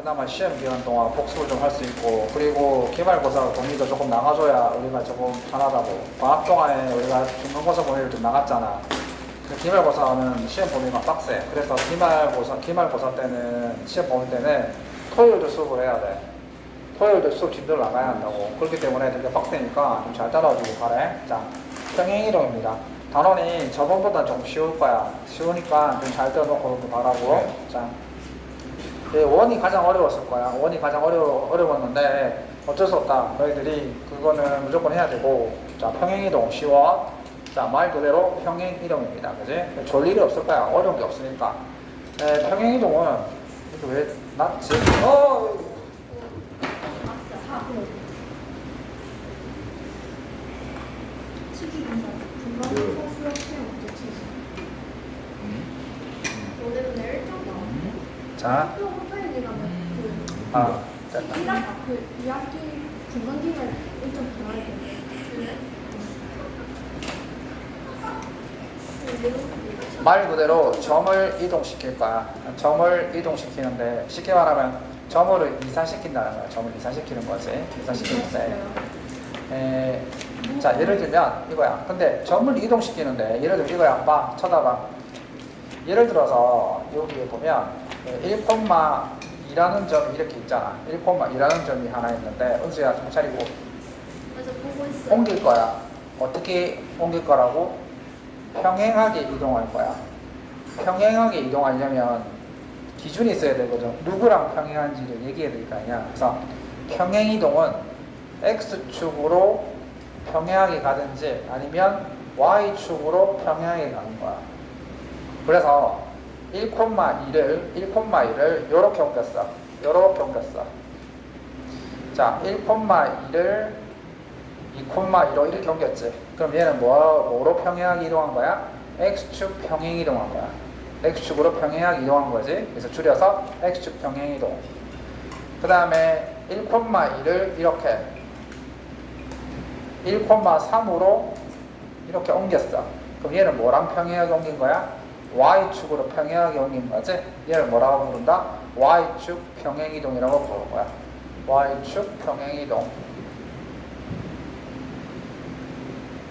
그나마 시험 기간 동안 복습을 좀 할 수 있고, 그리고 기말고사 범위도 조금 나가줘야 우리가 조금 편하다고. 방학 동안에 우리가 중간고사 범위를 좀 나갔잖아. 기말고사는 시험 범위가 빡세. 그래서 기말고사 때는, 시험 범위 때는 토요일도 수업을 해야 돼. 토요일도 수업 진도를 나가야 한다고. 그렇기 때문에 되게 빡세니까 좀 잘 따라주고 가래. 자, 평행이동입니다. 단원이 저번보다 좀 쉬울 거야. 쉬우니까 좀 잘 들어놓고 바라고. 자, 원이 가장 어려웠을 거야. 원이 가장 어려웠는데 어쩔 수 없다. 너희들이 그거는 무조건 해야 되고. 자, 평행이동 쉬워. 자, 말 그대로 평행이동입니다. 그지? 졸 일이 없을 거야. 어려운 게 없으니까. 평행이동은 이거 왜 낫지? 자, 됐다. 2학기 중간기말 일정 변화할 텐데. 말 그대로 점을 이동시킬 거야. 점을 이동시키는데 쉽게 말하면 점을 이산시킨다는 거야. 점을 이산시키는 거지. 이산시키는데. 자, 예를 들면 이거야. 근데 점을 이동시키는데 예를 들면 이거야. 봐, 쳐다봐. 예를 들어서 여기에 보면 1,2라는 점이 이렇게 있잖아. 1,2라는 점이 하나 있는데 은수야 좀 차리고 옮길 거야. 어떻게 옮길 거라고? 평행하게 이동할 거야. 평행하게 이동하려면 기준이 있어야 되거든. 누구랑 평행한지를 얘기해야 될 거 아니야. 그래서 평행이동은 X축으로 평행하게 가든지 아니면 Y축으로 평행하게 가는 거야. 그래서 1,2를 이렇게 옮겼어. 이렇게 옮겼어. 자, 1,2를 2,2로 이렇게 옮겼지. 그럼 얘는 뭐로 평행하게 이동한 거야? X축 평행 이동한 거야. X축으로 평행하게 이동한 거지. 그래서 줄여서 X축 평행 이동. 그 다음에 1,2를 이렇게 1,3으로 이렇게 옮겼어. 그럼 얘는 뭐랑 평행하게 옮긴 거야? Y축으로 평행하게 옮긴 거지. 얘를 뭐라고 부른다? Y축 평행 이동이라고 부르는 거야. Y축 평행 이동.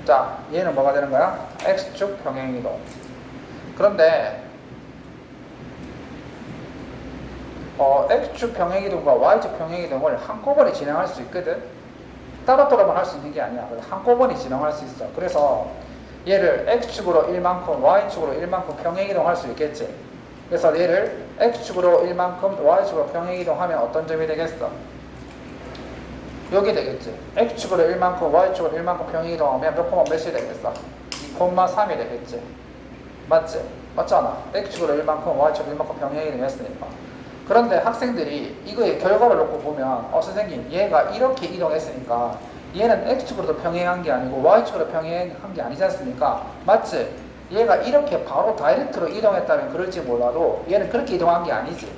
자, 얘는 뭐가 되는 거야? X축 평행 이동. 그런데 X축 평행 이동과 Y축 평행 이동을 한꺼번에 진행할 수 있거든. 따로따로만 할 수 있는 게 아니야. 한꺼번에 진행할 수 있어. 그래서 얘를 X축으로 1만큼, Y축으로 1만큼 평행 이동할 수 있겠지. 그래서 얘를 X축으로 1만큼, Y축으로 평행 이동하면 어떤 점이 되겠어? 여기 되겠지. X축으로 1만큼, Y축으로 1만큼 평행 이동하면 몇 콤마 몇이 되겠어? 2,3이 되겠지. 맞지? 맞잖아. X축으로 1만큼, Y축으로 1만큼 평행 이동했으니까. 그런데 학생들이 이거의 결과를 놓고 보면 선생님 얘가 이렇게 이동했으니까 얘는 X축으로도 평행한 게 아니고 Y축으로 평행한 게 아니지 않습니까? 맞지? 얘가 이렇게 바로 다이렉트로 이동했다면 그럴지 몰라도 얘는 그렇게 이동한 게 아니지.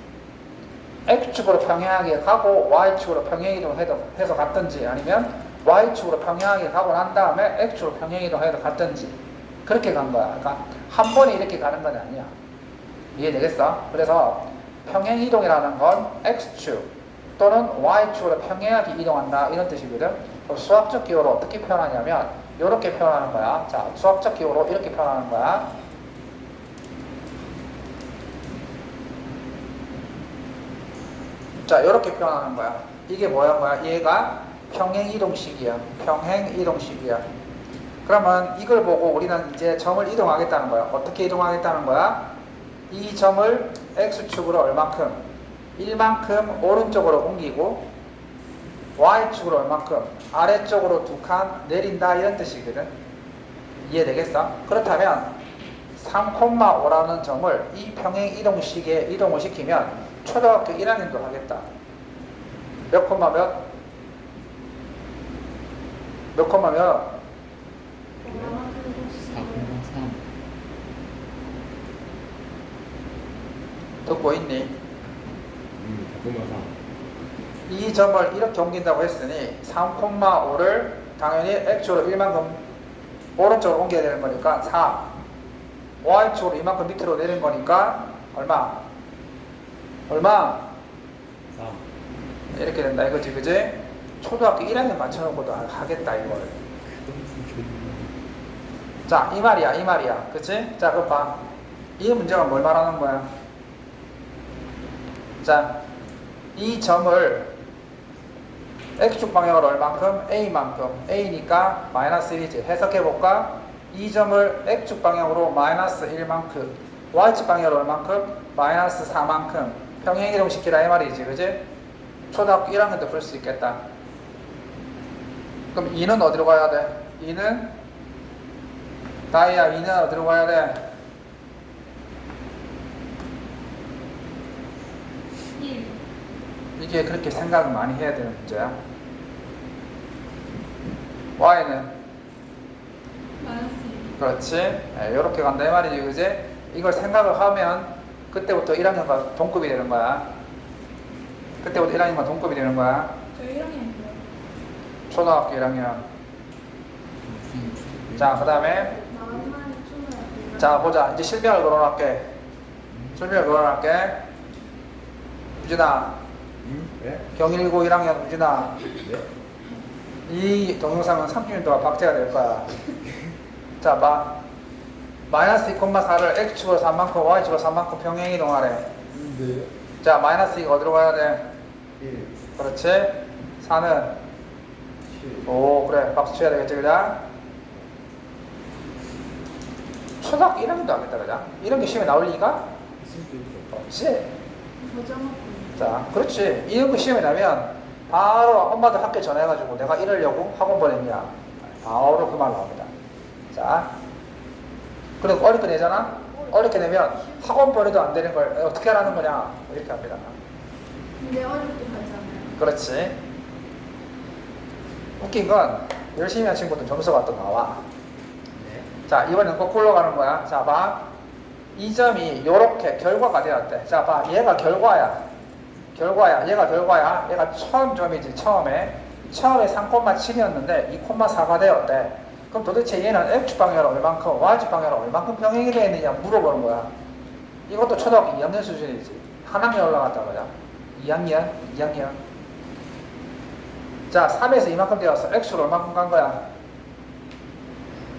X축으로 평행하게 가고 Y축으로 평행 이동해서 갔든지 아니면 Y축으로 평행하게 가고 난 다음에 X축으로 평행 이동해서 갔든지 그렇게 간 거야. 그러니까 한 번에 이렇게 가는 건 아니야. 이해되겠어? 그래서 평행 이동이라는 건 X축 또는 Y축으로 평행하게 이동한다 이런 뜻이거든. 수학적 기호로 어떻게 표현하냐면 이렇게 표현하는 거야. 자, 수학적 기호로 이렇게 표현하는 거야. 자, 이렇게 표현하는 거야. 이게 뭐야? 얘가 평행 이동식이야. 평행 이동식이야. 그러면 이걸 보고 우리는 이제 점을 이동하겠다는 거야. 어떻게 이동하겠다는 거야? 이 점을 X축으로 얼만큼? 1만큼 오른쪽으로 옮기고 Y축으로 얼만큼? 아래쪽으로 2칸 내린다 이런 뜻이거든. 이해되겠어? 그렇다면 3,5라는 점을 이 평행 이동식에 이동을 시키면 초등학교 1학년도 하겠다. 몇 콤마 몇? 몇 콤마 몇? 4,3. 듣고 있니? 4,3. 이 점을 이렇게 옮긴다고 했으니 3,5를 당연히 X축으로 1만큼 오른쪽으로 옮겨야 되는 거니까 4, Y축으로 이만큼 밑으로 내린 거니까 얼마? 얼마? 3. 이렇게 된다 이거지, 그지? 초등학교 1학년 맞춰놓고도 하겠다 이걸. 자, 이 말이야, 그치? 자, 그럼 봐. 이 문제가 뭘 말하는 거야? 자, 이 점을 x축 방향으로 얼만큼? a만큼. a니까 마이너스 1이지. 해석해볼까? 이 점을 x축 방향으로 마이너스 1만큼, y축 방향으로 얼만큼? 마이너스 4만큼 평행이동 시키라 이 말이지, 그지? 초등학교 1학년 때 풀 수 있겠다. 그럼 2는 어디로 가야 돼? 2는 다이아 2는 어디로 가야 돼? 1. 이게 그렇게 생각을 많이 해야 되는 문제야. y는 마이너스 1. 그렇지. 이렇게 간다 이 말이지, 그지? 이걸 생각을 하면 그때부터 1학년과 동급이 되는 거야. 그때부터 1학년과 동급이 되는 거야. 저 1학년이요. 초등학교 1학년. 자, 그 다음에 나만 초등학교. 자 보자. 이제 실명을 거론할게. 실명을 거론할게. 유진아, 네? 경일고 1학년 유진아, 네? 이 동영상은 30년 동안 박제가 될 거야. 자, 봐. 마이너스 2,4를 x축으로 3만큼 y축으로 3만큼 평행이동하래. 네. 자, 마이너스 2가 어디로 가야 돼? 1. 그렇지. 4는 7. 오, 그래. 박수 쳐야 되겠지, 그냥? 초등학교 1학년도 하겠다, 그냥? 이런 게 시험에 나올 리가 있을 수 있죠. 없지. 보정학교. 자, 그렇지. 이런 거 시험에 나면 바로 엄마들 학교 전화해가지고 내가 이러려고 학원 보냈냐. 바로 그 말 나옵니다. 자, 그리고 어렵게 내잖아? 어렵게 내면 학원 보내도 안 되는 걸 어떻게 하라는 거냐. 이렇게 합니다. 근데 어렵게 하잖아요. 그렇지. 웃긴 건 열심히 한 친구들 점수가 또 나와. 네. 자, 이번엔 거꾸로 가는 거야. 자, 봐. 이 점이 요렇게 결과가 되었대. 자, 봐. 얘가 결과야. 얘가 결과야. 얘가 처음 점이지, 처음에 3,7이었는데 2,4가 되었대. 그럼 도대체 얘는 x축 방향으로 얼만큼, y축 방향으로 얼만큼 평행이 되어 있느냐 물어보는 거야. 이것도 초등학교 2학년 수준이지. 한 학년 올라갔다 거야. 2학년. 자, 3에서 이만큼 되었어. x축으로 얼만큼 간 거야?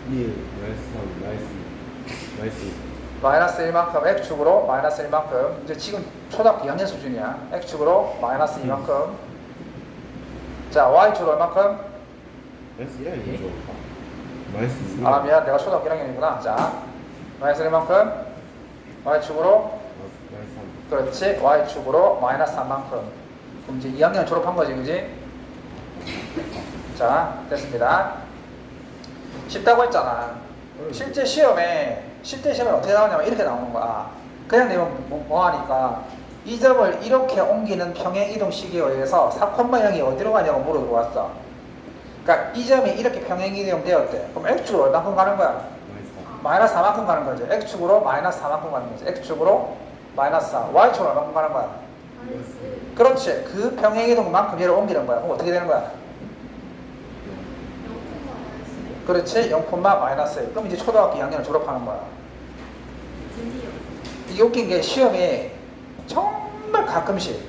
1. 마이너스 2. 마이너스 1만큼, x축으로 마이너스 1만큼. 이제 지금 초등학교 2학년 수준이야. x축으로 마이너스 2만큼. 자, y축으로 얼만큼? 마이너스 1 아니죠? 마이너스 2. 아, 미안. 내가 초등학교 1학년이구나. 자, 마이너스 1만큼. y축으로. 마이너스 3. 그렇지. y축으로 마이너스 3만큼. 그럼 이제 2학년 졸업한 거지, 그지? 자, 됐습니다. 쉽다고 했잖아. 실제 시험에 어떻게 나오냐면 이렇게 나오는 거야. 그냥 내면 뭐 하니까 이 점을 이렇게 옮기는 평행이동 시기에 의해서 4,0이 어디로 가냐고 물어 들어왔어. 그러니까 이 점이 이렇게 평행이동 되었대. 그럼 x축으로 얼마큼 가는 거야? 마이너스 3. 마이너스 4만큼 가는 거지. x축으로 마이너스 4만큼 가는 거지. x축으로 마이너스 4. y축으로 얼마큼 가는 거야? 마이너스. 그렇지. 그 평행이동만큼 얘를 옮기는 거야. 그럼 어떻게 되는 거야? 0,마이너스. 그렇지. 0, 마이너스 1. 그럼 이제 초등학교 2학년을 졸업하는 거야. 드디어. 이게 웃긴 게 시험에 정말 가끔씩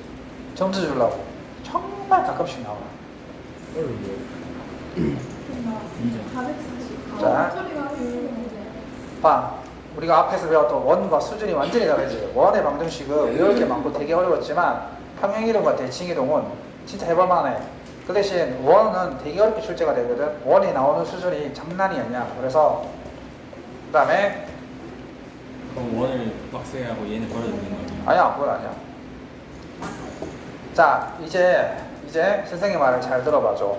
점수 주려고 정말 가끔씩 나와. 어려운데요? 좀 나왔어요. 440. 자. 소리가 들리는데. 봐. 우리가 앞에서 배웠던 원과 수준이 완전히 다르지. 원의 방정식은 외울 게 많고 되게 어려웠지만 평행이동과 대칭이동은 진짜 해볼만해. 그 대신 원은 되게 어렵게 출제가 되거든. 원이 나오는 수준이 장난이 아니야. 그래서 그 다음에 그럼 원을 빡세게 하고 얘는 버려도 되는 거 아니에요? 아니야, 그건 아니야. 자, 이제 선생님 말을 잘 들어봐줘.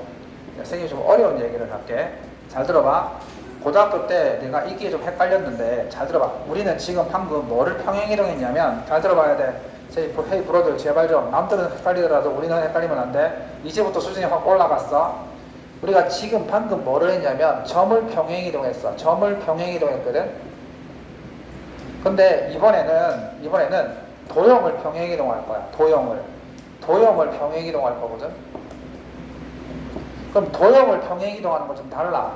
선생님이 좀 어려운 얘기를 할게. 잘 들어봐. 고등학교 때 내가 이게 좀 헷갈렸는데 잘 들어봐. 우리는 지금 방금 뭐를 평행이동했냐면 잘 들어봐야 돼. 저희 헤이 브로들 제발 좀. 남들은 헷갈리더라도 우리는 헷갈리면 안 돼. 이제부터 수준이 확 올라갔어. 우리가 지금 방금 뭐를 했냐면 점을 평행이동했어. 점을 평행이동했거든. 근데 이번에는 도형을 평행이동할 거야. 도형을 평행이동할 거거든. 그럼 도형을 평행이동하는 건 좀 달라.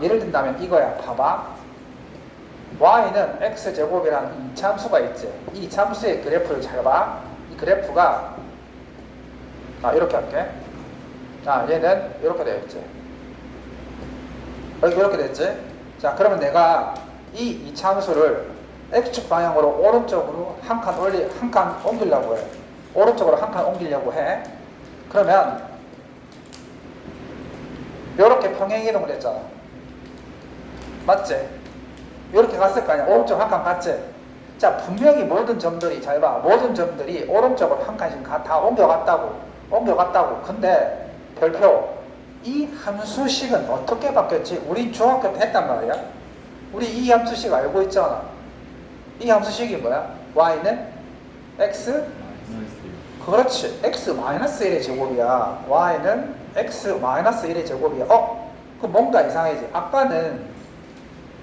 예를 든다면 이거야. 봐봐. y는 x제곱이라는 이 참수가 있지. 이 참수의 그래프를 잘 봐. 이 그래프가 이렇게 할게. 자, 얘는 이렇게 되어 있지. 여기 이렇게 됐지. 자, 그러면 내가 이 이차함수를 x축 방향으로 오른쪽으로 한 칸 옮기려고 해. 오른쪽으로 한 칸 옮기려고 해. 그러면 이렇게 평행이동을 했잖아. 맞지? 이렇게 갔을 거 아니야. 오른쪽 한 칸 갔지? 자, 분명히 모든 점들이, 잘 봐. 모든 점들이 오른쪽으로 한 칸씩 다 옮겨갔다고. 근데 별표, 이 함수식은 어떻게 바뀌었지? 우리 중학교 때 했단 말이야. 우리 이 함수식 알고 있잖아. 이 함수식이 뭐야? y는 x? 그렇지. x-1의 제곱이야. y는 x-1의 제곱이야. 그 뭔가 이상해지. 아까는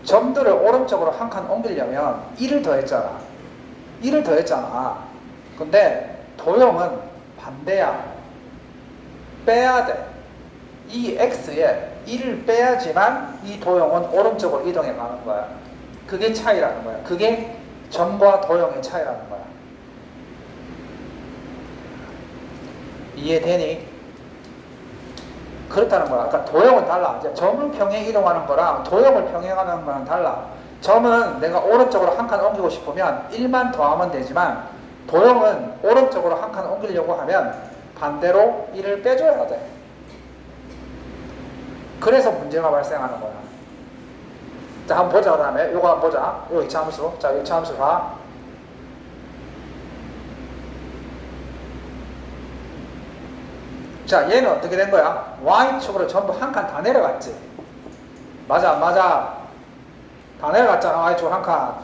점들을 오른쪽으로 한 칸 옮기려면 1을 더했잖아. 1을 더했잖아. 근데 도형은 반대야. 빼야 돼. 이 x에 1을 빼야지만 이 도형은 오른쪽으로 이동해 가는 거야. 그게 차이라는 거야. 그게 점과 도형의 차이라는 거야. 이해되니? 그렇다는 거야. 그러니까 도형은 달라. 이제 점을 평행 이동하는 거랑 도형을 평행하는 거랑 달라. 점은 내가 오른쪽으로 한 칸 옮기고 싶으면 1만 더하면 되지만 도형은 오른쪽으로 한 칸 옮기려고 하면 반대로 1을 빼줘야 돼. 그래서 문제가 발생하는 거야. 자, 한번 보자. 그 다음에 요거 한번 보자. 요 이차함수. 자, 요 이차함수 봐. 자, 얘는 어떻게 된 거야? Y축으로 전부 한 칸 다 내려갔지. 맞아, 안 맞아? 다 내려갔잖아. Y축으로 한 칸.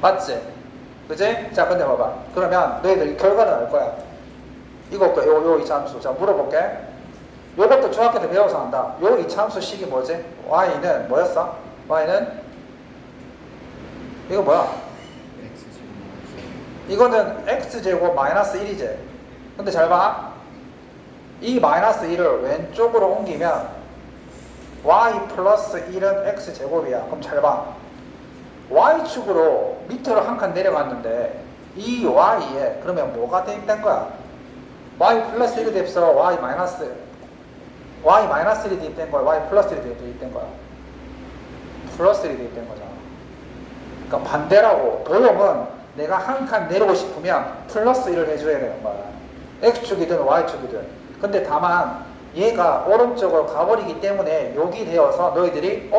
맞지? 그지? 자, 근데 봐봐. 그러면 너희들 결과는 알 거야. 이거 요 이차함수. 자, 물어볼게. 요것도 중학교 때 배워서 한다. 요 이차함수 식이 뭐지? Y는 뭐였어? Y는 이거 뭐야? 이거는 x제곱 마이너스 1이지. 근데 잘 봐. 이 마이너스 1을 왼쪽으로 옮기면 y 플러스 1은 x제곱이야. 그럼 잘 봐. y축으로 밑으로 한 칸 내려갔는데 이 y에 그러면 뭐가 대입된 거야? y 플러스 1이 대입해서 y 마이너스 1이 대입된 거야? y 플러스 1이 대입된 거야? 플러스 1이 대입된 거잖아. 그러니까 반대라고. 도형은 내가 한 칸 내리고 싶으면 플러스 1을 해줘야 되는 거야. x축이든 y축이든. 근데 다만 얘가 오른쪽으로 가버리기 때문에 여기 되어서 너희들이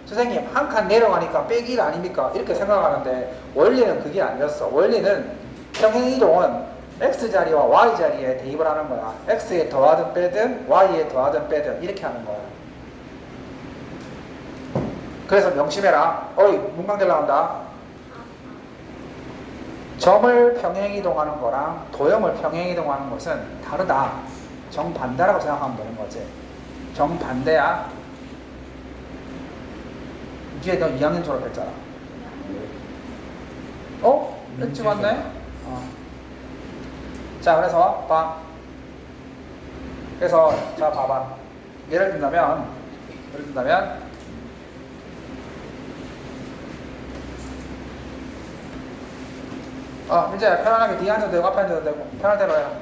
선생님 한 칸 내려가니까 빼기 1 아닙니까? 이렇게 생각하는데 원리는 그게 아니었어. 원리는 평행이동은 x자리와 y자리에 대입을 하는 거야. x에 더하든 빼든 y에 더하든 빼든 이렇게 하는 거야. 그래서 명심해라. 문관계 나온다. 점을 평행이동하는 거랑 도형을 평행이동하는 것은 다르다. 정반대라고 생각하면 되는 거지. 정반대야. 이제 너 2학년 졸업했잖아. 일찍 왔네? 자, 그래서 봐. 그래서 자, 봐봐. 예를 든다면 이제 편안하게 뒤에 앉아도 되고 앞에 앉아도 되고 편할 대로 해요.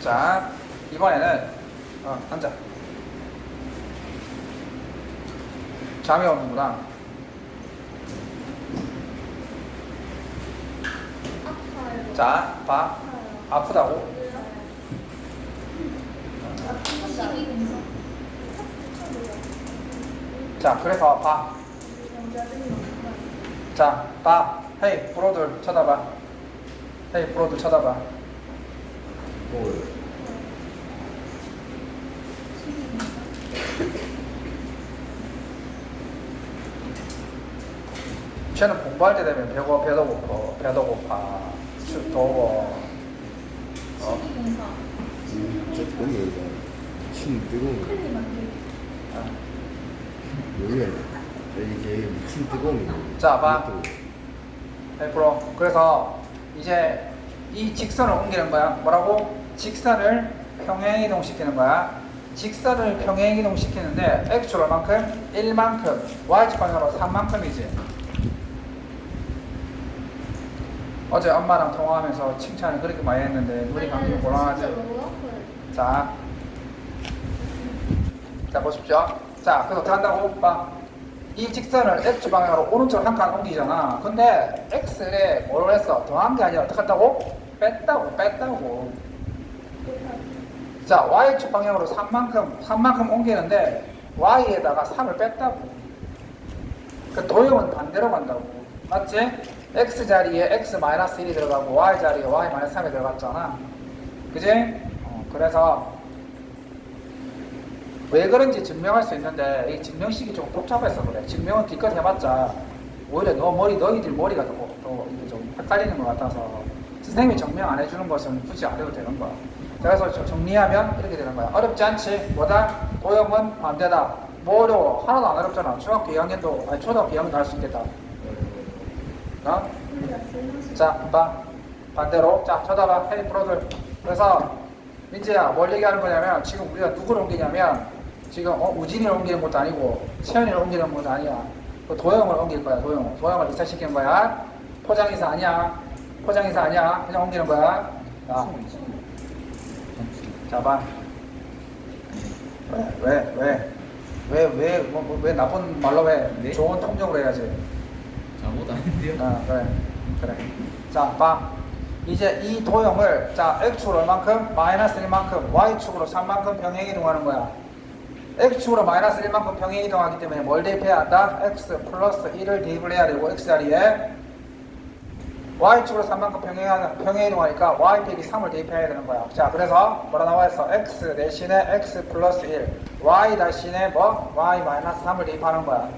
자, 이번에는 앉아. 잠이 오는구나. 아파요. 자, 봐. 아프다고? 자, 그래서 봐. 자, 봐. 헤이, 브로들 쳐다봐. 헤이, 브로들 쳐다봐. 쟤는 공부할 때 되면 배도 고파, 더워. 조금 여기가 미친 뜨거운 여기가 이게 미친 뜨거운 거. 자, 봐. 헤이, 브로. 그래서 이제 이 직선을 옮기는 거야. 뭐라고? 직선을 평행이동시키는 거야. 직선을 평행 이동시키는데 x축 얼만큼? 1만큼, y축 방향으로 3만큼이지. 어제 엄마랑 통화하면서 칭찬을 그렇게 많이 했는데 눈이 감기 곤란하지. 자 보십시오. 자, 그래서 어떻게 한다고? 봐. 이 직선을 x 방향으로 오른쪽으로 한 칸 옮기잖아. 근데 x에 뭘 했어? 더한 게 아니라 어떻게 한다고? 뺐다고. 자, y축 방향으로 3만큼 옮기는데 y에다가 3을 뺐다고. 그 도형은 반대로 간다고. 맞지? x 자리에 x-1이 들어가고 y 자리에 y-3이 들어갔잖아. 그지? 그래서 왜 그런지 증명할 수 있는데 이 증명식이 좀 복잡해서 그래. 증명은 기껏 해봤자 오히려 너희들 머리가 더 이게 좀 헷갈리는 것 같아서 선생님이 증명 안 해주는 것은 굳이 안 해도 되는 거야. 그래서 정리하면 이렇게 되는 거야. 어렵지 않지? 뭐다? 도형은 반대다. 뭐 어려워? 하나도 안 어렵잖아. 초등학교 2학년도 할 수 있겠다. 어? 자, 봐. 반대로. 자, 쳐다봐. 헤이 프로들. 그래서 민지야, 뭘 얘기하는 거냐면 지금 우리가 누구를 옮기냐면 지금 우진이를 옮기는 것도 아니고 채연이를 옮기는 것도 아니야. 그 도형을 옮길 거야. 도형을 이사시키는 거야. 포장이사 아니야. 그냥 옮기는 거야. 자, 봐. 왜 나쁜 말로 해? 네? 좋은 통역으로 해야지. 아무것도 안 했는데요? 그래. 자, 봐. 이제 이 도형을, 자, x축으로 얼만큼? -1만큼, y축으로 3만큼 평행 이동하는 거야. x축으로 -1만큼 평행 이동하기 때문에 뭘 대입해야 한다? x 플러스 1을 대입을 해야 되고, x 자리에 y축으로 3만큼 평행 이동하니까 y 빼기 3을 대입해야 되는 거야. 자, 그래서 뭐라 나와 있어? x 대신에 x 플러스 1, y 대신에 뭐? y-3을 대입하는 거야.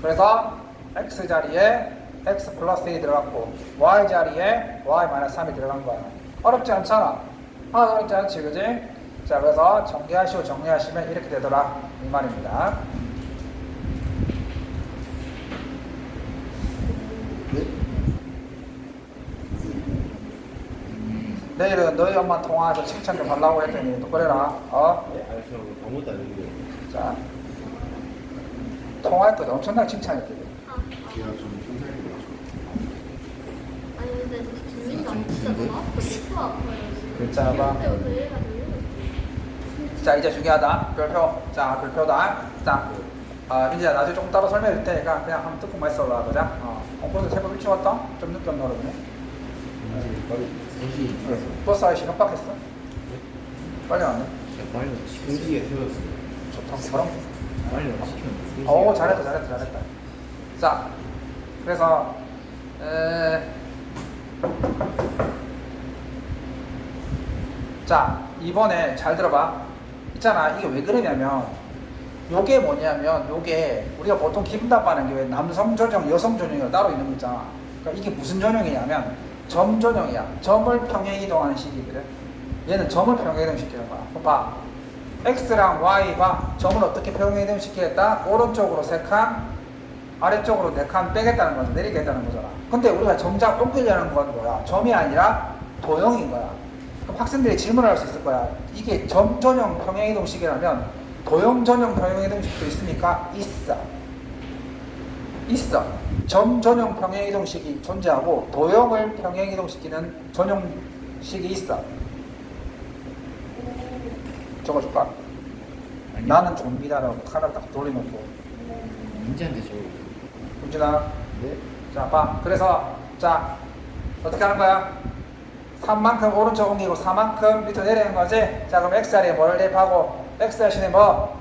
그래서 x 자리에 x 플러스 1이 들어갔고 y 자리에 y-3이 들어간 거야. 어렵지 않잖아. 하나도 어렵지 않지, 그지? 자, 그래서 정리하시면 이렇게 되더라 이 말입니다. 내일은 너희 엄마 통화해서 칭찬 좀 하려고 했더니 또 그래라. 네? 아니 저 아무것도 안 했는데 자, 통화할 때 엄청나게 칭찬했거든. 제가 좀 천천히 아니 근데 준민이가 진짜 너무 아파. 너무 아파요. 자, 봐. 그때부터 얘가 들리고 자, 이제 중요하다. 별표. 자, 별표다. 자, 민지야, 나중에 조금 따로 설명해 줄 테니까 그냥 한번 듣고만 있어라. 그자? 공부도 제법 일찍 왔다? 좀 늦게 왔나 그러네. 빨리 3시 버스 아저씨 협박했어? 빨리 왔네. 빨리 공기에 세웠어요. 좋다. 그럼? 빨리 시켰는데 잘했다. 자, 그래서, 자, 이번에 잘 들어봐. 있잖아, 이게 왜 그러냐면 요게 뭐냐면 요게 우리가 보통 기분답하는 게 왜 남성 전형, 여성 전형이 따로 있는 거 있잖아. 그러니까 이게 무슨 전형이냐면 점 전형이야. 점을 평행 이동하는 식이거든. 얘는 점을 평행 이동시키는 거야. 그럼 봐. x랑 y 봐. 점을 어떻게 평행 이동시키겠다? 오른쪽으로 3칸, 아래쪽으로 4칸 빼겠다는 거죠. 내리겠다는 거잖아. 근데 우리가 정작 옮기려는 건 뭐야? 점이 아니라 도형인 거야. 그럼 학생들이 질문을 할 수 있을 거야. 이게 점 전형 평행 이동식이라면 도형 전형 평행 이동식도 있습니까? 있어. 점 전형 평행 이동식이 존재하고 도형을 평행 이동시키는 전용식이 있어. 적어줄까? 아니요. 나는 좀비다라고 카메라 딱 돌려놓고. 민지한테 줘. 윤진아. 네? 자, 봐. 그래서 자 어떻게 하는 거야? 3만큼 오른쪽 옮기고 4만큼 밑으로 내리는 거지? 자, 그럼 x 자리에 뭐를 대입하고 x 대신에 뭐?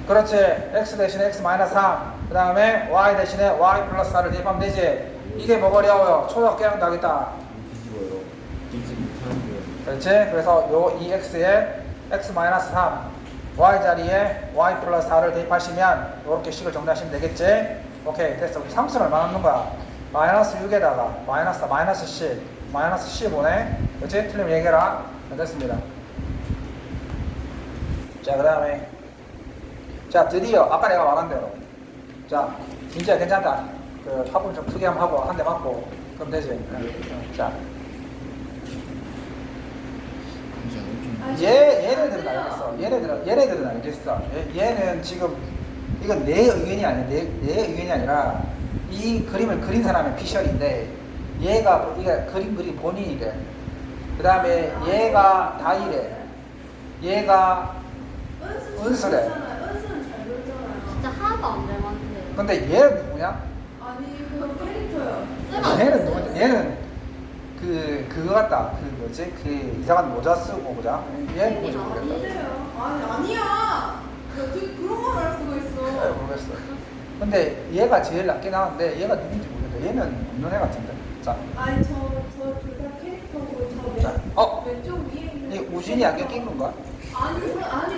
그렇지. x 대신에 x-3. 그 다음에 y 대신에 y 플러스 4를 대입하면 되지. 이게 뭐가 어려워요? 초등학교는 나겠다. 뒤집어요. 뒤집어 못하는데 그렇지. 그래서 요 2x에 x-3 y 자리에 y 플러스 4를 대입하시면 이렇게 식을 정리하시면 되겠지. 오케이, 됐어. 상수는 얼마 남는 거야? 마이너스 6에다가 마이너스 10 보네. 그렇지? 틀리면 얘기해라. 됐습니다. 자, 그 다음에 자, 드디어 아까 내가 말한 대로 자, 진짜 괜찮다. 그 화분 좀 크게 한번 하고 한 대 맞고 그럼 되지. 자, 민지야. 얘네들은 알겠어. 얘네들은 알겠어. 얘는 지금 이건 내 의견이 아니야. 내 의견이 아니라 이 그림을 그린 사람의 피셜인데 얘가 이게 그림 그린 본인이래. 그 다음에 얘가 다이래. 얘가 은수래. 은수는 잘 그렸잖아요. 진짜 하나도 안 닮았는데. 근데 얘는 누구냐? 아니 그 캐릭터요. 얘는 누구냐? 얘는 그거 같다. 그 뭐지? 그 이상한 모자 쓰고 보자. 얘 누구지 모르겠다. 아니야. 어떻게 그런 걸 알 수가 있어. 모르겠어. 근데 얘가 제일 낫게 나왔는데 얘가 누군지 모르겠다. 얘는 없는 애 같은데. 자, 아니 저둘 다 캐릭터고 저 자, 왼쪽 위에 있는 이 우진이 안경 낀 건가? 아니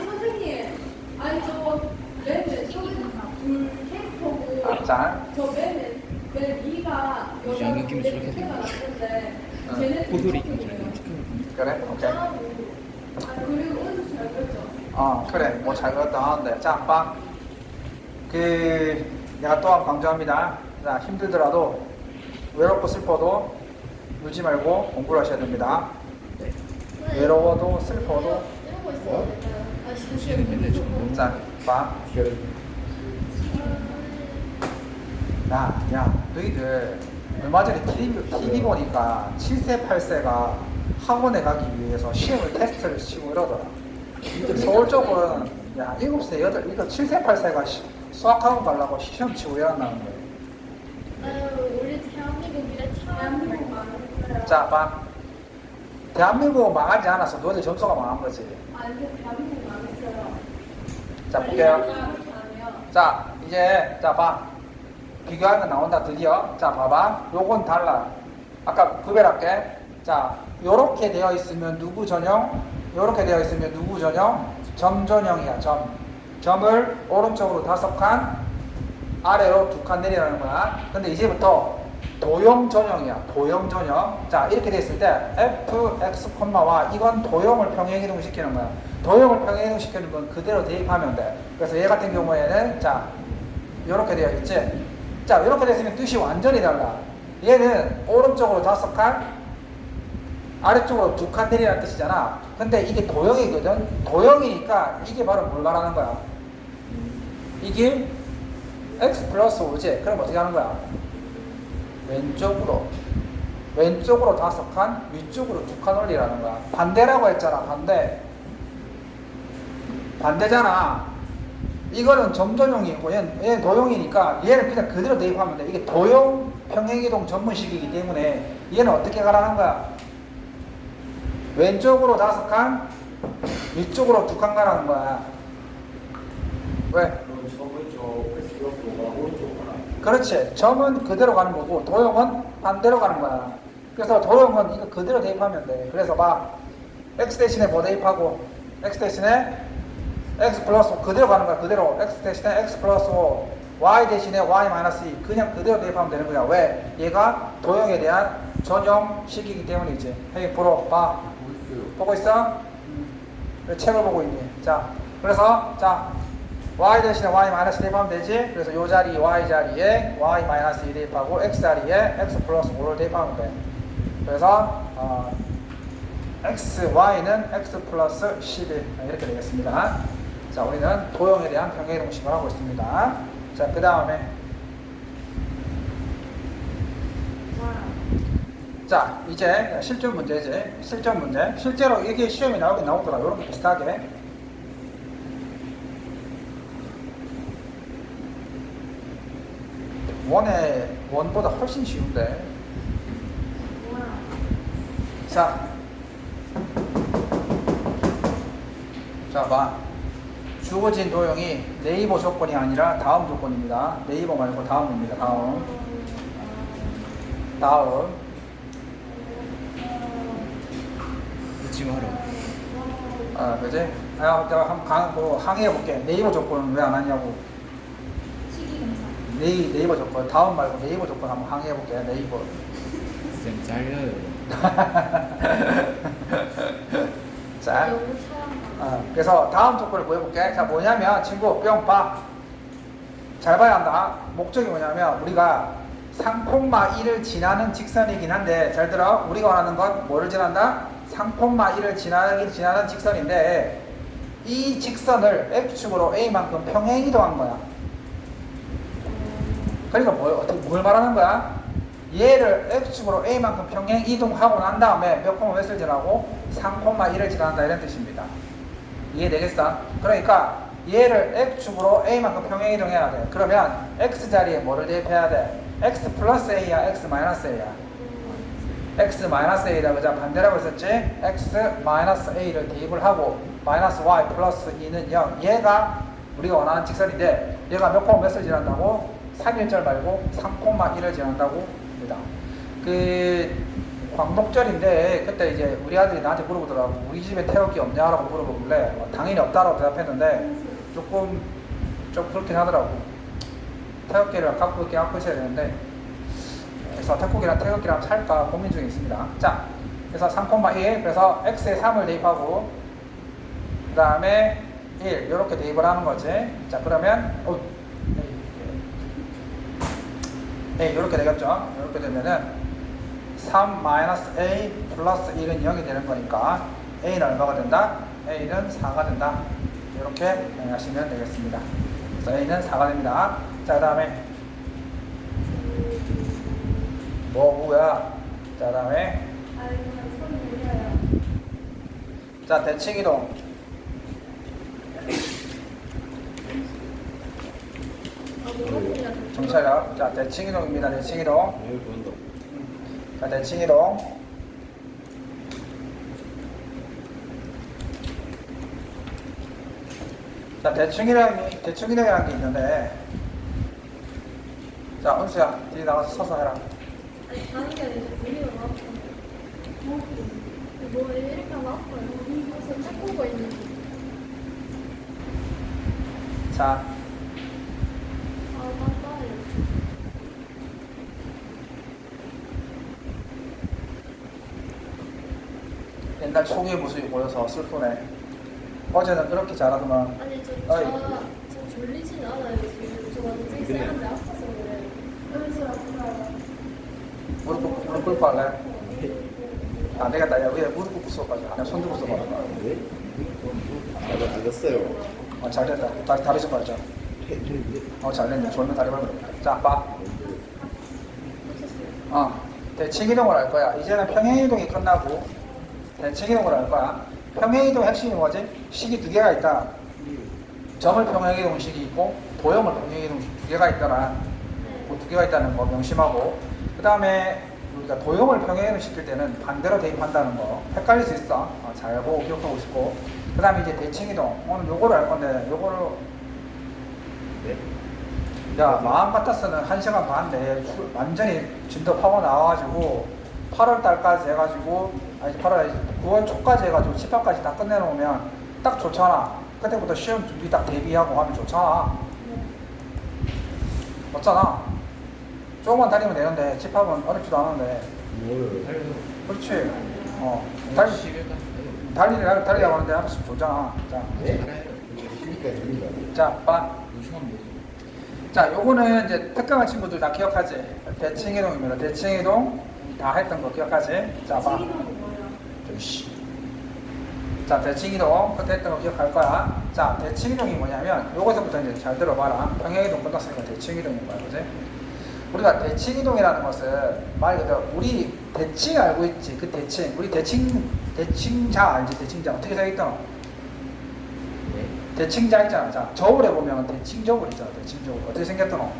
선생님 아니 저맨 왼쪽에 둘 캐릭터고 아, 자, 저맨 위가 우진 안경 끼면 저렇게 가 났는데 어. 쟤네 호돌이 캐릭터예요. 그래? 오케이. 그리고 은수 잘 그렸죠. 그래. 뭐 잘 그렸다 하는데. 자, 봐. 내가 또한 강조합니다. 자, 힘들더라도 외롭고 슬퍼도 울지 말고 공부를 하셔야 됩니다. 외로워도 슬퍼도. 이러고 있어요. 쟤는 맨날 저거. 자, 봐. 야, 너희들 얼마 전에 TV 보니까 7세, 8세가 학원에 가기 위해서 시험을 테스트를 치고 이러더라. 서울 쪽은 야 7세, 8, 이거 7세, 8세가 수학학원 가려고 시험 치고 이러는 거예요. 아유, 우리 대한민국 미래 대한민국 참. 망했어요. 자, 봐. 대한민국은 망하지 않았어. 너희들 점수가 망한 거지. 아니 근데 대한민국 망했어요. 자, 볼게요. 그렇게 안 해요. 자, 이제, 자, 봐. 비교하는 거 나온다, 드디어. 자, 봐봐. 요건 달라. 아까 구별할게. 자, 요렇게 되어 있으면 누구 전형? 요렇게 되어 있으면 누구 전형? 점 전형이야, 점. 점을 오른쪽으로 5칸, 아래로 2칸 내리라는 거야. 근데 이제부터 도형 전형이야, 도형 전형. 자, 이렇게 되어 있을 때, f, x, y. 이건 도형을 평행이동 시키는 거야. 도형을 평행이동 시키는 건 그대로 대입하면 돼. 그래서 얘 같은 경우에는, 자, 요렇게 되어 있지. 자, 이렇게 됐으면 뜻이 완전히 달라. 얘는 오른쪽으로 5칸, 아래쪽으로 2칸 내리라는 뜻이잖아. 근데 이게 도형이거든. 도형이니까 이게 바로 뭘 말하는 거야? 이게 x 플러스 5지. 그럼 어떻게 하는 거야? 왼쪽으로 5칸, 위쪽으로 2칸 올리라는 거야. 반대라고 했잖아. 반대잖아. 이거는 점전형이고 얘는 도형이니까 얘는 그냥 그대로 대입하면 돼. 이게 도형 평행이동 전문식이기 때문에 얘는 어떻게 가라는 거야? 왼쪽으로 5칸, 위쪽으로 2칸 가라는 거야. 왜? 그럼 저번 저 x 플러스 5가 오른쪽으로 가라. 그렇지. 점은 그대로 가는 거고 도형은 반대로 가는 거야. 그래서 도형은 이거 그대로 대입하면 돼. 그래서 봐. x 대신에 뭐 대입하고 x 대신에 x 플러스 5 그대로 가는 거야. 그대로 x 대신에 x 플러스 5 y 대신에 y 마이너스 2 그냥 그대로 대입하면 되는 거야. 왜? 얘가 도형에 대한 전형식이기 때문이지. 형이 보러 봐. 보고 있어? 왜 책을 보고 있니? 자, 그래서 자 y 대신에 y 마이너스 대입하면 되지. 그래서 요 자리 y 자리에 y 마이너스 2 대입하고 x 자리에 x 플러스 5를 대입하면 돼. 그래서 x, y는 x 플러스 11 이렇게 되겠습니다. 자, 우리는 도형에 대한 평행이동식을 하고 있습니다. 자, 그 다음에 자, 이제 실전 문제지. 실전 문제. 실제로 이게 시험에 나오긴 나오더라. 이렇게 비슷하게. 원보다 훨씬 쉬운데. 자, 봐. 주어진 도형이 네이버 조건이 아니라 다음 조건입니다. 네이버 말고 다음입니다. 다음. 웃지 마라. 그지? 내가 한번 항의해볼게. 네이버 조건은 왜 안 하냐고. 네이버 조건. 다음 말고 네이버 조건 한번 항의해볼게. 네이버. 쌤 잘려요. 자. 그래서 다음 조건을 보여볼게. 자, 뭐냐면 친구 뿅 봐. 잘 봐야 한다. 목적이 뭐냐면 우리가 3,1을 지나는 직선이긴 한데 잘 들어. 우리가 원하는 건 뭐를 지난다? 3,1을 지나는 직선인데 이 직선을 x축으로 a만큼 평행 이동한 거야. 그러니까 뭘 말하는 거야? 얘를 x축으로 a만큼 평행 이동하고 난 다음에 몇 콤마 몇을 지나고 3,1을 지나간다 이런 뜻입니다. 이해되겠어? 그러니까 얘를 x축으로 a만큼 평행 이동해야 돼. 그러면 x자리에 뭐를 대입해야 돼? x 플러스 a야 x 마이너스 a야? x 마이너스 a다. 그자 반대라고 했었지? x 마이너스 a를 대입을 하고 마이너스 y 플러스 2는 0. 얘가 우리가 원하는 직선인데 얘가 몇 콤마 몇을 지난다고? 3일절 말고 3,1을 지난다고 합니다. 그 광복절인데 그때 이제 우리 아들이 나한테 물어보더라고. 우리 집에 태극기 없냐라고 물어보길래 당연히 없다라고 대답했는데 좀 그렇긴 하더라고. 태극기를 갖고 있어야 되는데 그래서 태극기랑 살까 고민 중에 있습니다. 자, 그래서 3,1 그래서 x에 3을 대입하고 그 다음에 1 이렇게 대입을 하는 거지. 자, 그러면 이렇게 되겠죠. 이렇게 되면은 3-a 플러스 1은 0이 되는 거니까 a는 얼마가 된다? a는 4가 된다. 이렇게 하시면 되겠습니다. 그래서 a는 4가 됩니다. 자, 그 다음에 뭐야? 자, 그 다음에 손이 무려요. 자, 대칭이동. 정찰력. 자, 대칭이동입니다. 대칭이동. 여기 보인다. 자, 대칭이동. 자, 대칭이동이라는 게 있는데, 자, 은수야, 뒤에 나가서 서서 해라. 아니 다른 게 아니라 무리가 나왔어. 뭐 이렇게 나왔어요. 무슨 책 보고 있는. 자, 맞아요. 옛날 초기의 모습이 보여서 슬프네. 어제는 그렇게 잘하더만. 아니 어이. 저 졸리진 않아요 지금. 저 완전 쌩한데 아파서 그래. 그래서 아파요. 무릎 꿇고 할래? 안 되겠다. 야, 왜 무릎 꿇고 써가지고. 그냥 손 들고 써봐. 네? 알았어요. 잘 됐다. 다리 좀 밟자. 잘 됐네. 졸면 다리 밟아. 자, 봐. 대칭이동을 할 거야. 이제는 평행이동이 끝나고 대칭이동을 할 거야. 평행이동 핵심이 뭐지? 식이 두 개가 있다. 점을 평행이동 식이 있고 도형을 평행이동 식 두 개가 있더라. 그 두 개가 있다는 거 명심하고, 그 다음에 우리가 도형을 평행이동 시킬 때는 반대로 대입한다는 거 헷갈릴 수 있어. 잘 보고 기억하고 싶고, 그 다음에 이제 대칭이동. 오늘 요거를 할 건데 요거를 네? 야, 마음 같았으면 1시간 반 내에 완전히 진도 파고 나와가지고 8월 달까지 해가지고 9월 초까지 해가지고 집합까지 다 끝내놓으면 딱 좋잖아. 그때부터 시험 준비 딱 대비하고 하면 좋잖아. 맞잖아. 조금만 다니면 되는데 집합은 어렵지도 않은데. 뭘? 그렇지. 달리라고 하는데 하나씩 좋잖아. 자, 네? 쉬니까 됩니다. 자, 봐. 시간 뭐지? 자, 요거는 이제 특강한 친구들 다 기억하지? 대칭이동입니다. 대칭이동 다 했던 거 기억하지? 자, 봐. 자, 대칭이동 그때 했던 거 기억할 거야. 자, 대칭이동이 뭐냐면 요거서부터 이제 잘 들어봐라. 평행이동 끝났으니까 대칭이동인 거야, 그지? 우리가 대칭이동이라는 것은 말 그대로 우리 대칭 알고 있지? 그 대칭, 우리 대칭자 알지? 대칭자 어떻게 생겼더라? 대칭자 있잖아. 자, 저울에 보면 대칭저울 있잖아. 대칭저울 어떻게 생겼더노?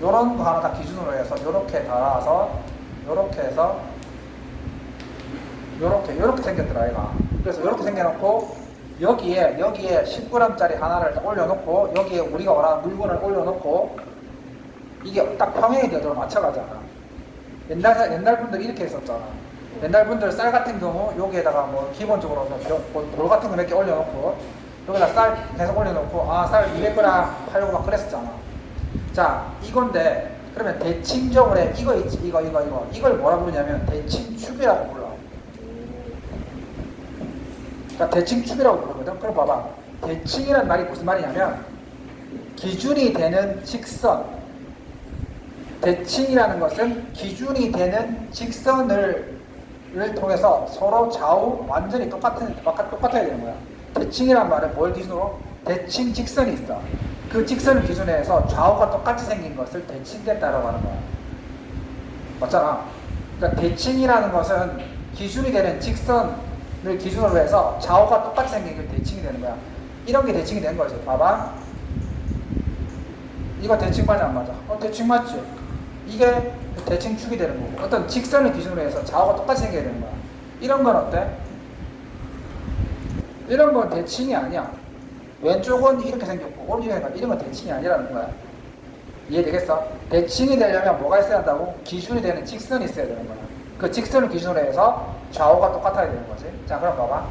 요런 거 하나 다 기준으로 해서 요렇게 달아서 요렇게 해서 요렇게 생겼더라 얘가. 그래서 요렇게 생겨놓고 여기에 10g짜리 하나를 딱 올려놓고 여기에 우리가 원하는 물건을 올려놓고 이게 딱 평행이 되도록 맞춰가잖아. 옛날 분들 이렇게 했었잖아. 옛날 분들 쌀 같은 경우 여기에다가 뭐 기본적으로 돌 같은 거 몇 개 올려놓고 여기다 쌀 계속 올려놓고 쌀 200g 하려고 막 그랬었잖아. 자, 이건데 그러면 대칭저울에 이거 있지, 이걸 뭐라 부르냐면 대칭축이라고 불러. 그러니까 대칭축이라고 부르거든. 그럼 봐봐. 대칭이란 말이 무슨 말이냐면 기준이 되는 직선. 대칭이라는 것은 기준이 되는 직선을 통해서 서로 좌우 완전히 똑같아야 되는 거야. 대칭이란 말은 뭘 기준으로? 대칭 직선이 있어. 그 직선을 기준으로 해서 좌우가 똑같이 생긴 것을 대칭됐다라고 하는 거야. 맞잖아. 그러니까 대칭이라는 것은 기준이 되는 직선을 기준으로 해서 좌우가 똑같이 생긴 게 대칭이 되는 거야. 이런 게 대칭이 된 거지. 봐봐. 이거 대칭 맞아 안 맞아? 대칭 맞지? 이게 대칭축이 되는 거고 어떤 직선을 기준으로 해서 좌우가 똑같이 생겨야 되는 거야. 이런 건 어때? 이런 건 대칭이 아니야. 왼쪽은 이렇게 생겼고 오른쪽은 생겼고 이런 건 대칭이 아니라는 거야. 이해되겠어? 대칭이 되려면 뭐가 있어야 한다고? 기준이 되는 직선이 있어야 되는 거야. 그 직선을 기준으로 해서 좌우가 똑같아야 되는 거지. 자, 그럼 봐봐.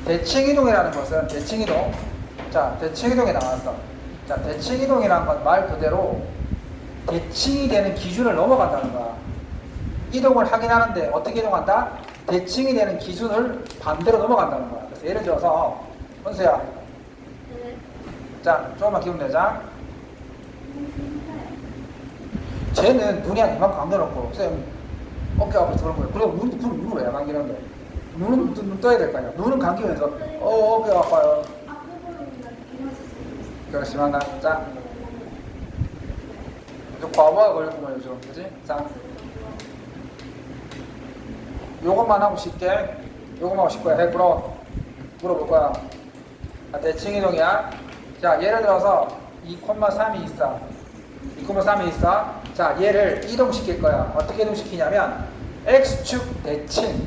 대칭이동이라는 것은 대칭이동. 자, 대칭이동이 나왔어. 자, 대칭이동이라는 건 말 그대로 대칭이 되는 기준을 넘어간다는 거야. 이동을 하긴 하는데 어떻게 이동한다? 대칭이 되는 기준을 반대로 넘어간다는 거야. 그래서 예를 들어서 원수야, 네. 자, 조금만 기분 내자. 쟤는 눈이 한 이만큼 감겨놓고 쌤 어깨가 아파서 그런 거예요. 그리고 눈을 왜 감기는데? 눈 떠야 될 거 아니야. 눈은 감기면서 어깨가 아파요. 그거 심한가? 자, 좀 과부하 걸렸구만 요즘, 그지? 자, 요것만 하고 쉽게, 요것만 하고 쉽게 해. 물어볼 거야. 대칭이동이야. 자, 예를 들어서 2,3이 있어. 2,3이 있어. 자, 얘를 이동시킬 거야. 어떻게 이동시키냐면 X축 대칭.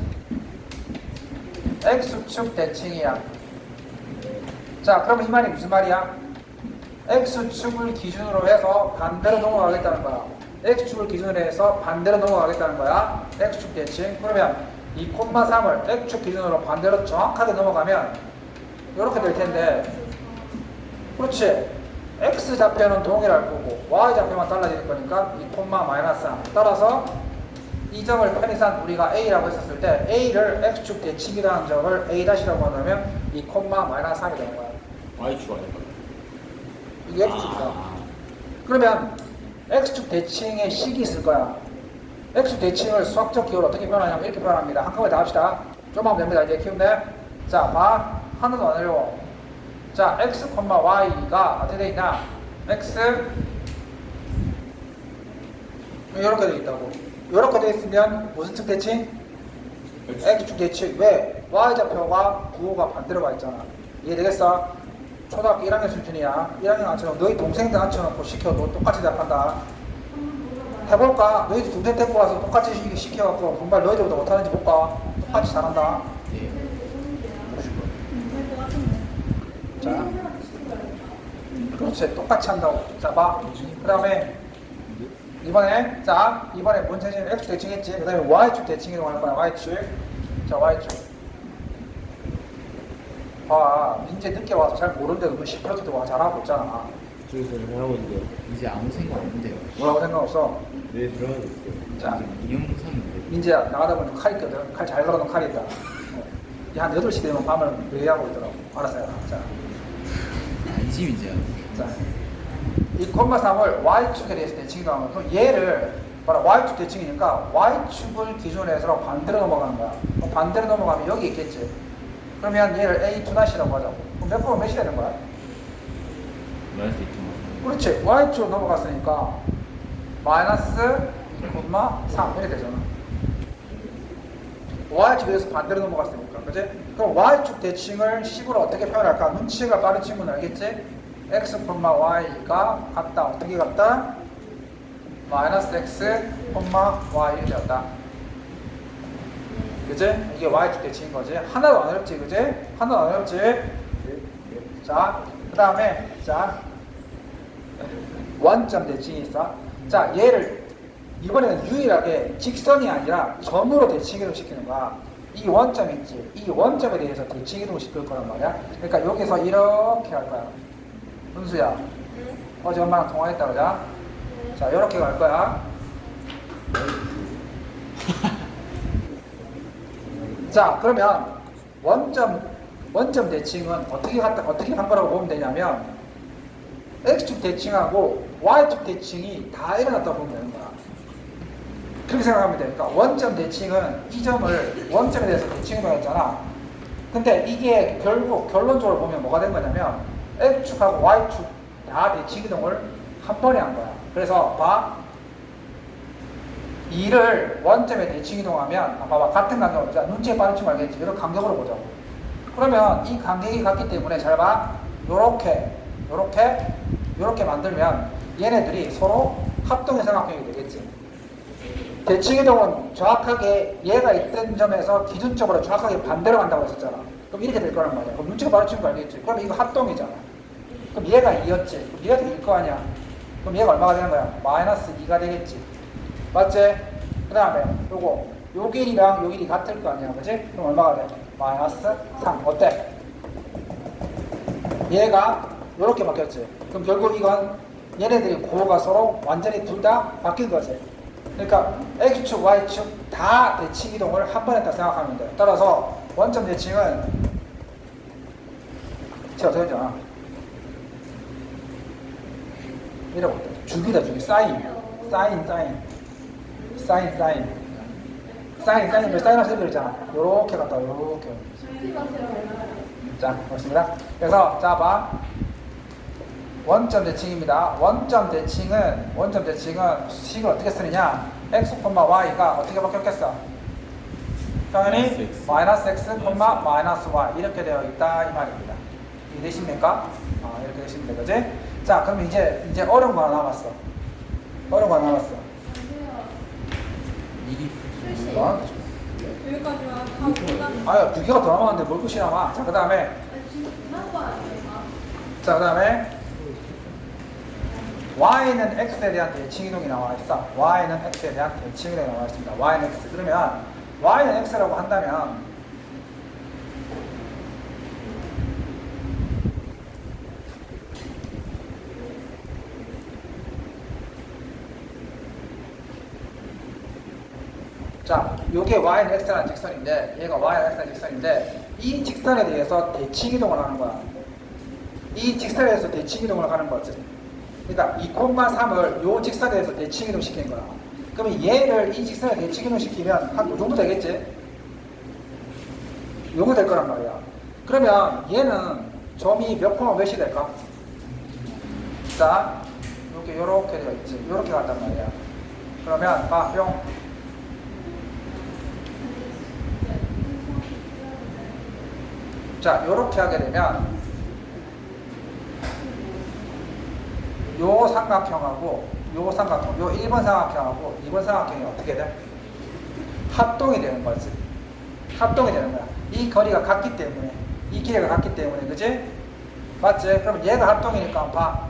X축 대칭이야. 자, 그러면 이 말이 무슨 말이야? X축을 기준으로 해서 반대로 넘어가겠다는 거야. X축을 기준으로 해서 반대로 넘어가겠다는 거야. X축 대칭. 그러면 2,3을 X축 기준으로 반대로 정확하게 넘어가면 이렇게 될 텐데, 그렇지? X좌표는 동일할 거고 Y좌표만 달라질 거니까 2,-3. 따라서 이 점을 편의상 우리가 A라고 했었을 때 A를 X축 대칭이라는 점을 A-라고 한다면 2,-3이 되는 거야. Y축 아닌가? 이게 X축이다. 그러면 X축 대칭의 식이 있을 거야. X축 대칭을 수학적 기호로 어떻게 표현하냐면 이렇게 표현합니다. 한꺼번에 다 합시다. 좀만 하면 됩니다. 이제 키운데. 자, 봐. 하나도 안 어려워. 자, X, Y가 어떻게 돼 있나? X 이렇게 돼 있다고. 이렇게 돼 있으면 무슨 축 대칭? X축 대칭. 왜? Y좌표가 구호가 반대로 가 있잖아. 이해되겠어? 초등학교 1학년 수준이야. 1학년 앉혀놓고 너희 동생들 앉혀놓고 시켜도 똑같이 대답한다. 해볼까? 너희들 동생 데리고 와서 똑같이 시켜갖고 정말 너희들보다 못하는지 볼까? 똑같이 잘한다. 자, 그렇지. 똑같이 한다고. 자, 봐. 그 다음에 이번에 문제는 X축 대칭했지. 그 다음에 Y축 대칭이라고 할 거야. Y축. 자, Y축. 봐. 민재 늦게 와서 잘 모르는데도 너 10%도 와 잘하고 있잖아. 저기서 하고 있는데 이제 아무 생각 없는데요. 뭐라고 생각 없어? 네, 들어가고 있어요. 자. 이제 이영상인데. 민재야, 나가다 보니까 칼 있거든. 칼 잘 걸어놓은 칼이 있다. 한 8시 되면 밤을 회의하고 있더라고. 알았어요. 자. 이 집이죠. 자, 이 3을 Y축에 대해서 대칭이 나오면 그럼 얘를 바로 Y축 대칭이니까 Y축을 기준으로 해서 반대로 넘어가는 거야. 그럼 반대로 넘어가면 여기 있겠지. 그러면 얘를 A2-라고 하자고. 그럼 몇 프로 몇이 되는 거야? 말할 수 있지만. 그렇지. Y축으로 넘어갔으니까 마이너스 2,3 이렇게 되잖아. Y축에서 반대로 넘어갔으니까. 그치? 그럼 Y축 대칭을 식으로 어떻게 표현할까? 눈치가 빠른 친구는 알겠지? X, Y가 같다. 어떻게 같다? 마이너스 X, Y 이렇게 같다. 그치? 이게 Y축 대칭인 거지. 하나도 안 어렵지, 그치? 하나도 안 어렵지? 자, 그 다음에, 자, 원점 대칭이 있어. 자, 얘를, 이번에는 유일하게 직선이 아니라 점으로 대칭이동 시키는 거야. 이 원점 있지? 이 원점에 대해서 대칭이동 시킬 거란 말이야. 그러니까 여기서 이렇게 할 거야. 은수야, 네. 어제 엄마랑 통화했다, 그자? 자, 이렇게 갈 거야. 자, 그러면 원점 대칭은 어떻게 간 거라고 보면 되냐면 X축 대칭하고 Y축 대칭이 다 일어났다고 보면 되는 거야. 그렇게 생각하면 돼. 그러니까 원점 대칭은 이 점을 원점에 대해서 대칭으로 했잖아. 근데 이게 결국 결론적으로 보면 뭐가 된 거냐면 X축하고 Y축 다 대칭 이동을 한 번에 한 거야. 그래서 봐. 2를 원점에 대칭 이동하면 봐봐 같은 간격으로 자 눈치에 빠르지 말겠지. 이런 간격으로 보자고. 그러면 이 간격이 같기 때문에 잘 봐. 요렇게 만들면 얘네들이 서로 합동의 삼각형이 되겠지. 대칭 이동은 정확하게 얘가 있던 점에서 기준적으로 정확하게 반대로 간다고 했었잖아. 그럼 이렇게 될 거란 말이야. 그럼 눈치가 빠르지 말겠지. 그럼 이거 합동이잖아. 그럼 얘가 2였지. 그럼 얘가 2일 거 아니야. 그럼 얘가 얼마가 되는 거야? 마이너스 2가 되겠지. 맞지? 그 다음에 요 길이랑 요 길이 같을 거 아니야. 그치? 그럼 얼마가 돼? 마이너스 3. 어때? 얘가 요렇게 바뀌었지. 그럼 결국 이건 얘네들이 고가 서로 완전히 둘 다 바뀐 거지. 그러니까 X축, Y축 다 대칭 이동을 한 번에 했다 생각하면 돼. 따라서 원점 대칭은 제가 어떻게 했잖아. 이라고 했다. 주기다, 주기. 사인 사인을 써버리잖아. 요렇게 갔다 요렇게. 자, 그렇습니다. 그래서 자 봐. 원점 대칭입니다. 원점 대칭은 식을 어떻게 쓰느냐? x, y가 어떻게 바뀌었겠어? 당연히 마이너스 x, 마이너스 y 이렇게 되어 있다 이 말입니다. 이해되십니까? 이렇게 되시면 되거지? 자, 그럼 이제 어려운 거 하나 남았어. 미리 뭐? 여기까지 와. 다 아유, 2개가 더 남았는데 뭘 끝이 남아? 자, 그 다음에 y는 x에 대한 대칭 이동이 나와 있어. y는 x에 대한 대칭 이동이 나와 있습니다. y는 x. 그러면 y는 x라고 한다면 자, 요게 y는 x라는 직선인데 얘가 y는 x라는 직선인데 이 직선에 대해서 대칭 이동을 하는 거야. 이 직선에 대해서 대칭 이동을 하는 거지. 그러니까 2,3을 요 직선에 대해서 대칭 이동 시킨 거야. 그러면 얘를 이 직선에 대칭 이동 시키면 한 요 정도 되겠지? 요거 될 거란 말이야. 그러면 얘는 점이 몇 콤마 몇이 될까? 자, 요렇게 되어 있지. 요렇게 간단 말이야. 그러면 봐, 뿅. 자, 요렇게 하게 되면 요 삼각형하고 요 1번 삼각형하고 2번 삼각형이 어떻게 돼? 합동이 되는 거지. 합동이 되는 거야. 이 거리가 같기 때문에, 이 길이가 같기 때문에, 그지? 맞지? 그럼 얘가 합동이니까 봐.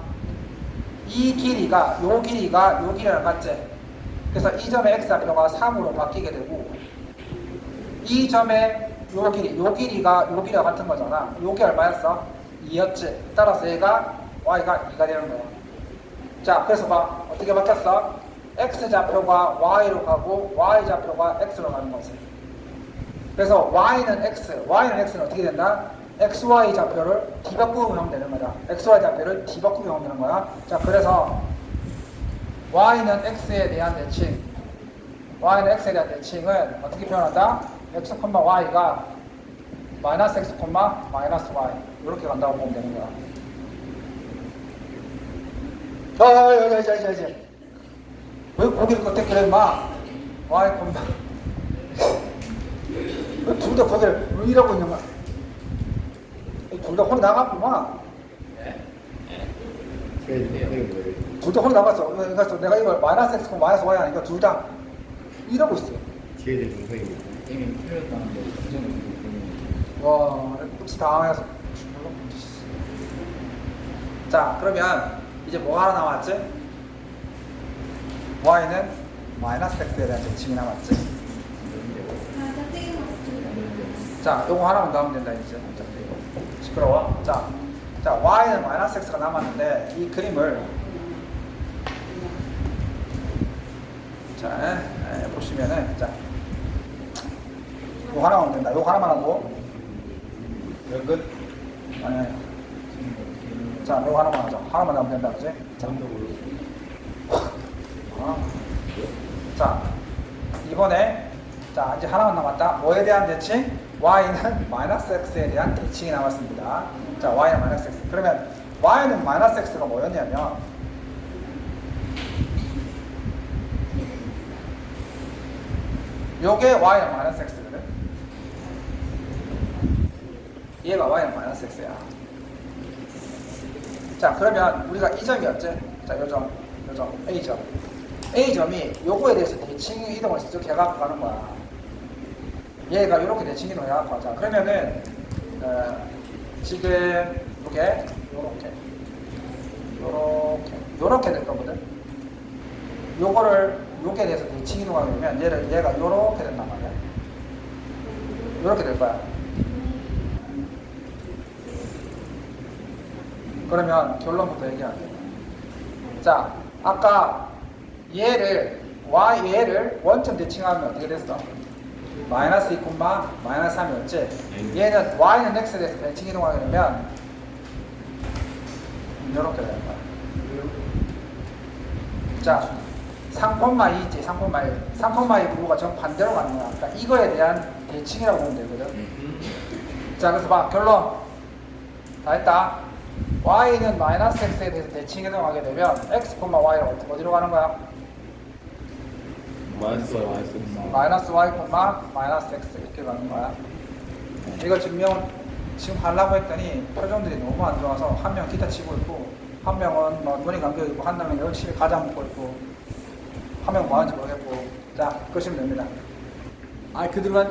이 길이가 요 길이랑 같지? 그래서 이 점의 x좌표가 3으로 바뀌게 되고, 이 점의 요 길이가 같은 거잖아. 요게 얼마였어? 2였지. 따라서 얘가 y가 2가 되는 거야. 자, 그래서 봐. 어떻게 바뀌었어? x좌표가 y로 가고 y좌표가 x로 가는 거지. 그래서 y는 x는 어떻게 된다? xy 좌표를 뒤바꾸고 하면 되는 거다. xy 좌표를 뒤바꾸고 하면 되는 거야. 자, 그래서 y는 x에 대한 대칭은 어떻게 표현한다? x, y가 마이너스 x, 마이너스 y 이렇게 간다고 보면 되는 거야. 왜 고기를 껐대 그래 마 y, 왜 둘 다 고기를 왜 이러고 있는 거야? 둘 다 혼이 나갔구만. 둘 다 혼이 나갔어. 그래서 내가 이걸 마이너스 x, 마이너스 y 하니까 둘 다 이러고 있어. 제일 동생입니다. 이미 틀렸다는데 검증을 와, 혹시 당황해서 자, 그러면 이제 뭐 하나 남았지? y는 마이너스 x에 대한 대칭이 남았지. 자, 요거 하나만 더 하면 된다 이제. 시끄러워. 자, y는 마이너스 x가 남았는데 이 그림을 자, 보시면은 자, 요거 하나만 하면 된다. 요거 하나만 하고 끝? 아니. 자, 요거 하나만 하자. 하나만 하면 된다, 그지? 자, 자, 이번에 자 이제 하나만 남았다. 뭐에 대한 대칭? y는 마이너스 x에 대한 대칭이 남았습니다. 자 y는 마이너스 x. 그러면 y는 마이너스 x가 뭐였냐면 요게 y는 마이너스 x거든. 얘가 y는 마이너스 x야. 자 그러면 우리가 이 점이었지? 자 요점 A점. A점이 요거에 대해서 대칭 이동을 쓱 해갖고 가는 거야. 얘가 이렇게 대칭 이동을 해갖고 하자. 그러면은 지금 요렇게 될 거거든. 요게 대해서 대칭 이동하게 되면 얘가 요렇게 된단 말이야. 요렇게 될 거야. 그러면 결론부터 얘기할게. 자, 아까 얘를 원점 대칭하면 어떻게 됐어? 마이너스 2, 마이너스 3이었지? 얘는 y는 x에 대해서 대칭 이동하게 되면 이렇게 되는 거야. 자, 3,2지, 3,2 부호가 정반대로 가는 거야. 그러니까 이거에 대한 대칭이라고 보면 되거든. 자, 그래서 봐, 결론. 다 했다. y는 마이너스 x에 대해서 대칭 이동하게 되면 x, y를 어디로 가는 거야? 마이너스 마이너스 y, 마이너스 x 이렇게 가는 거야. 이거 증명 지금 하려고 했더니 표정들이 너무 안 좋아서 한 명 기타 치고 있고 한 명은 뭐 눈이 감겨 있고 한 명은 열심히 과자 먹고 있고 한 명은 뭐 하는지 모르겠고 자 끄시면 됩니다. 아 그들만